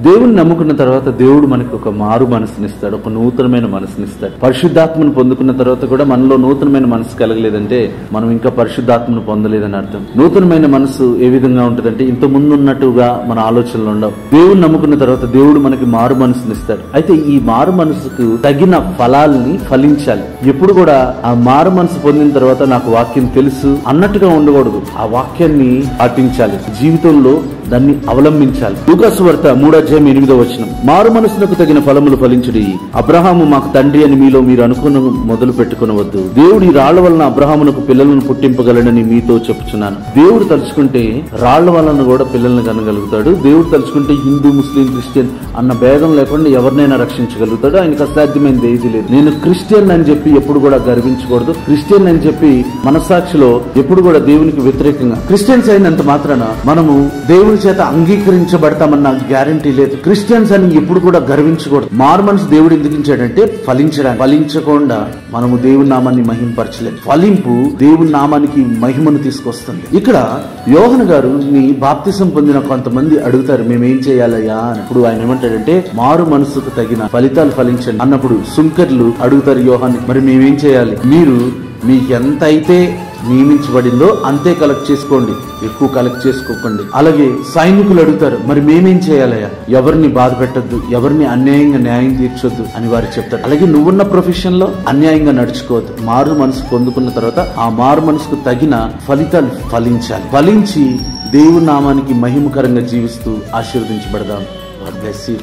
దేవుని నమ్ముకున్న తర్వాత దేవుడు మనకి ఒక మారు మనసునిస్తాడు, ఒక నూతనమైన మనసునిస్తాడు. పరిశుద్ధాత్మను పొందుకున్న తర్వాత కూడా మనలో నూతనమైన మనసు కలగలేదంటే మనం ఇంకా పరిశుద్ధాత్మను పొందలేదని అర్థం. నూతనమైన మనసు ఏ విధంగా ఉంటుందంటే ఇంత ముందు ఉన్నట్టుగా మన ఆలోచనలు ఉండవు. దేవుని నమ్ముకున్న తర్వాత దేవుడు మనకి మారు మనసునిస్తాడు. అయితే ఈ మారు మనసుకు తగిన ఫలాల్ని ఫలించాలి. ఎప్పుడు కూడా ఆ మారు మనసు పొందిన తర్వాత నాకు వాక్యం తెలుసు అన్నట్టుగా ఉండకూడదు. ఆ వాక్యాన్ని పాటించాలి, జీవితంలో దాన్ని అవలంబించాలి. లూకాసు వార్త 3:8 మారు మనసునకు తగిన ఫలములు ఫలించుడి. అబ్రహాము మాకు తండ్రి అని మీలో మీరు అనుకున్న మొదలు పెట్టుకునవద్దు. దేవుడు ఈ రాళ్ల వలన అబ్రహామునకు పిల్లలను పుట్టింపగలడని మీతో చెప్పుచున్నాను. దేవుడు తలుచుకుంటే రాళ్ల వలన కూడా పిల్లల్ని కనగలుగుతాడు. దేవుడు తలుచుకుంటే హిందూ, ముస్లిం, క్రిస్టియన్ అన్న భేదం లేకుండా ఎవరినైనా రక్షించగలుగుతాడు. ఆయనకు అసాధ్యమైనది ఏది లేదు. నేను క్రిస్టియన్ అని చెప్పి ఎప్పుడు కూడా గర్వించకూడదు. క్రిస్టియన్ అని చెప్పి మనస్సాక్షిలో ఎప్పుడు కూడా దేవునికి వ్యతిరేకంగా క్రిస్టియన్స్ అయినంత మాత్రాన మనము దేవుని చేత అంగీకరించబడతామన్న గ్యారంటీ లేదు. క్రిస్టియన్స్ అని ఎప్పుడు కూడా గర్వించకూడదు. మారు మనసు దేవుడు ఎందుకు ఇచ్చాడంటే ఫలించడానికి. ఫలించకుండా మనము దేవుని నామాన్ని మహిమపరచలేదు. ఫలింపు దేవుని నామానికి మహిమను తీసుకొస్తుంది. ఇక్కడ యోహాను గారు బాప్తిసం పొందిన కొంతమంది అడుగుతారు, మేమేం చేయాలయ్యా అన్నప్పుడు ఆయన ఏమంటాడంటే మారు మనసుకు తగిన ఫలితాలు ఫలించండి అన్నప్పుడు సుంకర్లు అడుగుతారు యోహాన్ని, మరి మేమేం చేయాలి? మీరు మీకెంత అయితే నియమించబడిందో అంతే కలెక్ట్ చేసుకోండి, ఎక్కువ కలెక్ట్ చేసుకోకండి. అలాగే సైనికులు అడుగుతారు, మరి మేమేం చేయాలయ్యా? ఎవరిని బాధ పెట్టద్దు, ఎవరిని అన్యాయంగా న్యాయం తీర్చొద్దు అని వారు చెప్తారు. అలాగే నువ్వున్న ప్రొఫెషన్ లో అన్యాయంగా నడుచుకోవద్దు. మారు మనసు పొందుకున్న తర్వాత ఆ మారు మనసుకు తగిన ఫలితాలు ఫలించాలి. ఫలించి దేవుని నామానికి మహిమకరంగా జీవిస్తూ ఆశీర్వదించబడదాం. God bless you.